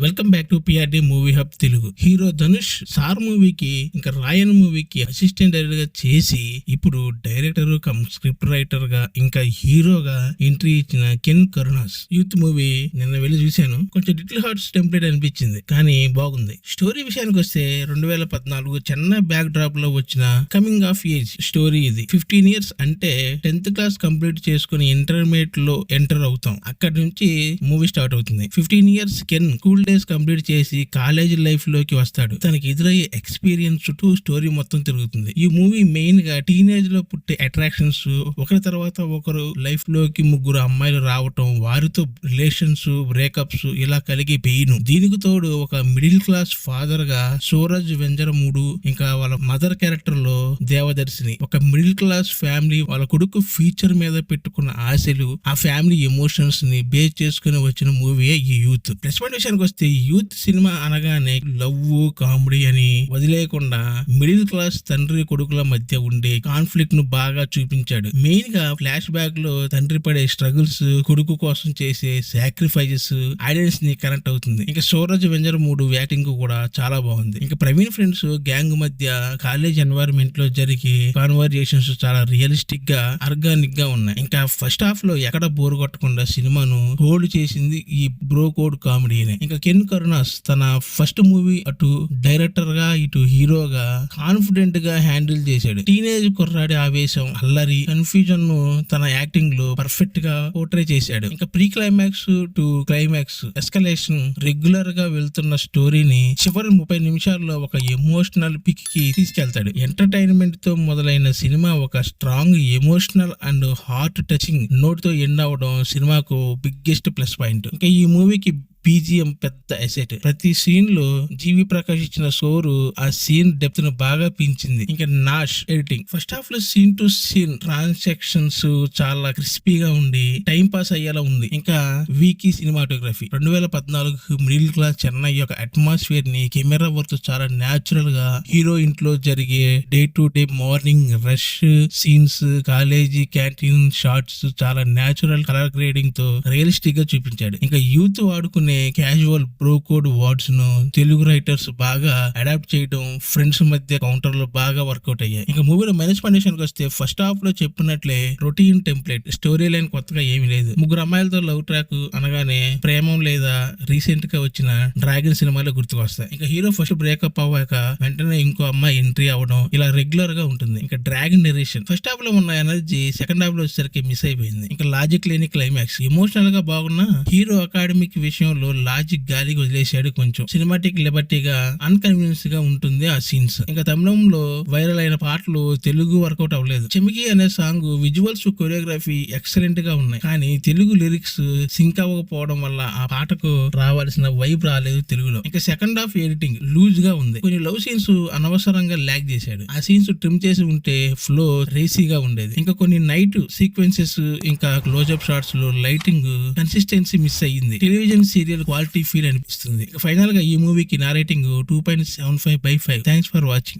Welcome back to PRD movie hub Telugu. Hero Dhanush sir మూవీకి ఇంకా రాయన్ మూవీకి అసిస్టెంట్ డైరెక్టర్ గా చేసి ఇప్పుడు డైరెక్టర్ కమ్ స్క్రిప్ట్ రైటర్ గా ఇంకా హీరోగా ఎంట్రీ ఇచ్చిన కెన్ కరుణాస్ యూత్ మూవీ నిన్న వెళ్ళి చూశాను. కొంచెం లిటిల్ హార్ట్స్ టెంప్లెట్ అనిపించింది కానీ బాగుంది. స్టోరీ విషయానికి వస్తే 2014 చెన్నై బ్యాక్ డ్రాప్ లో వచ్చిన కమింగ్ ఆఫ్ ఏజ్ స్టోరీ ఇది. 15 years అంటే 10th క్లాస్ కంప్లీట్ చేసుకుని ఇంటర్మీడియట్ లో ఎంటర్ అవుతాం. అక్కడి నుంచి మూవీ స్టార్ట్ అవుతుంది. 15 years can school days complete చేసి కాలేజ్ లైఫ్ లోకి వస్తాడు. తనకి ఎదురయ్యే ఎక్స్పీరియన్స్ చుట్టూ స్టోరీ మొత్తం తిరుగుతుంది. ఈ మూవీ మెయిన్ గా టీనేజ్ లో పుట్టే అట్రాక్షన్స్, ఒకరి తర్వాత ఒకరు లైఫ్ లోకి ముగ్గురు అమ్మాయిలు రావటం, వారితో రిలేషన్స్, బ్రేకప్స్ ఇలా కలిగి పెయిన్. దీనికి తోడు ఒక మిడిల్ క్లాస్ ఫాదర్ గా సూరజ్ వెంజరమూడు, ఇంకా వాళ్ళ మదర్ క్యారెక్టర్ లో దేవదర్శిని. ఒక మిడిల్ క్లాస్ ఫ్యామిలీ వాళ్ళ కొడుకు ఫ్యూచర్ మీద పెట్టుకున్న ఆశలు, ఆ ఫ్యామిలీ ఎమోషన్స్ ని బేస్ చేసుకుని వచ్చిన మూవీ ఈ యూత్. ప్లస్ పాయింట్ విషయానికి వస్తే యూత్ సినిమా అనగానే లవ్, కామెడీ అని వదిలేయకుండా మిడిల్ క్లాస్ తండ్రి కొడుకుల మధ్య ఉండే కాన్ఫ్లిక్ట్ ను బాగా చూపించాడు. మెయిన్ గా ఫ్లాష్ బ్యాక్ లో తండ్రి పడే స్ట్రగుల్స్, కొడుకు కోసం చేసే సాక్రిఫైజెస్ ఐడియన్స్ ని కనెక్ట్ అవుతుంది. ఇంకా సూరజ్ వెంజరమూడు యాక్టింగ్ కూడా చాలా బాగుంది. ఇంకా ప్రవీణ్ ఫ్రెండ్స్ గ్యాంగ్ మధ్య కాలేజ్ ఎన్వైరన్మెంట్ లో జరిగే కాన్వర్జేషన్స్ చాలా రియలిస్టిక్ గా, ఆర్గానిక్ గా ఉన్నాయి. ఇంకా ఫస్ట్ హాఫ్ లో ఎక్కడ బోర్ కొట్టకుండా సినిమాను హోల్డ్ చేసింది ఈ బ్రో కోడ్ కామెడీనే. ఇంకా కెన్ కరుణాస్ తన ఫస్ట్ మూవీ అటు డైరెక్టర్ గా ఇటు హీరోగా కాన్ఫిడెంట్ గా హ్యాండిల్ చేశాడు. టీనేజ్ కుర్రాడి ఆవేశం, అల్లరి, కన్ఫ్యూజన్ ను తన యాక్టింగ్ లో పర్ఫెక్ట్ గా పోర్ట్రే చేశాడు. ఇంకా pre climax to climax escalation regular గా వెళ్తున్న స్టోరీని చివరి 30 నిమిషాల్లో ఒక ఎమోషనల్ పిక్ కి తీసుకెళ్తాడు. ఎంటర్టైన్మెంట్ తో మొదలైన సినిమా ఒక strong emotional and heart touching note తో ఎండ్ అవడం సినిమాకు బిగ్గెస్ట్ ప్లస్ పాయింట్. ఇంకా ఈ మూవీకి బీజిఎం పెద్ద అసెట్. ప్రతి సీన్ లో జీవి ప్రకాష్ ఇచ్చిన స్కోరు ఆ సీన్ డెప్త్ ను బాగా పెంచింది. ఇంకా నాష్ ఎడిటింగ్ ఫస్ట్ హాఫ్ లో సీన్ టు సీన్ ట్రాన్సాక్షన్స్ చాలా క్రిస్పీగా ఉండి టైం పాస్ అయ్యేలా ఉంది. ఇంకా Vicky cinematography 2014 middle class Chennai యొక్క అట్మాస్ఫియర్ ని కెమెరా వర్క్ చాలా న్యాచురల్ గా హీరో ఇంట్లో జరిగే day to day morning rush scenes, college canteen shots చాలా న్యాచురల్ కలర్ గ్రేడింగ్ తో రియలిస్టిక్ గా చూపించాడు. ఇంకా యూత్ వాడుకునే క్యాజువల్ బ్రో కోడ్ వర్డ్స్ ను తెలుగు రైటర్స్ బాగా అడాప్ట్ చేయడం ఫ్రెండ్స్ మధ్య కౌంటర్ లో బాగా వర్కౌట్ అయ్యాయి. ఇంకా మూవీలో మైనస్ పాయింట్ వస్తే ఫస్ట్ హాఫ్ లో చెప్పినట్లే రొటీన్ టెంప్లెట్, స్టోరీ లైన్ కొత్తగా ఏమీ లేదు. ముగ్గురు అమ్మాయిలతో లవ్ ట్రాక్ అనగానే ప్రేమం లేదా రీసెంట్ గా వచ్చిన డ్రాగన్ సినిమాలో గుర్తుకొస్తాయి. ఇంకా హీరో ఫస్ట్ బ్రేకప్ అవ్వాక వెంటనే ఇంకో అమ్మాయి ఎంట్రీ అవడం ఇలా రెగ్యులర్ గా ఉంటుంది. ఇంకా డ్రాగన్ నెరేషన్ ఫస్ట్ హాఫ్ లో ఉన్న ఎనర్జీ సెకండ్ హాఫ్ లో వచ్చేసరికి మిస్ అయిపోయింది. ఇంకా లాజిక్ లేని క్లైమాక్స్. ఎమోషనల్ గా బాగున్నా హీరో అకాడమిక్ విషయంలో లాజిక్ గాలికి వదిలేశాడు. కొంచెం సినిమాటిక్ లిబర్టీగా అన్కన్వీనియన్స్ గా ఉంటుంది ఆ సీన్స్. ఇంకా తమిళంలో వైరల్ అయిన పాటలు తెలుగు వర్కౌట్ అవ్వలేదు. చెమికి అనే సాంగ్ విజువల్స్, కొరియోగ్రఫీ ఎక్సలెంట్ గా ఉన్నాయి కానీ తెలుగు లిరిక్స్ సింక్ అవ్వకపోవడం వల్ల ఆ పాటకు రావాల్సిన వైబ్ రాలేదు తెలుగులో. ఇంకా సెకండ్ హాఫ్ ఎడిటింగ్ లూజ్ గా ఉంది. కొన్ని లవ్ సీన్స్ అనవసరంగా ల్యాగ్ చేశాడు. ఆ సీన్స్ ట్రిమ్ చేసి ఉంటే ఫ్లో రేసీగా ఉండేది. ఇంకా కొన్ని నైట్ సీక్వెన్సెస్ ఇంకా క్లోజ్అప్ షాట్స్ లో లైటింగ్ కన్సిస్టెన్సీ మిస్ అయ్యింది. టెలివిజన్ సీరియల్ క్వాలిటీ ఫీల్ అనిపిస్తుంది. ఫైనల్ గా ఈ మూవీకి నా రేటింగ్ 2.75/5. Thanks for watching.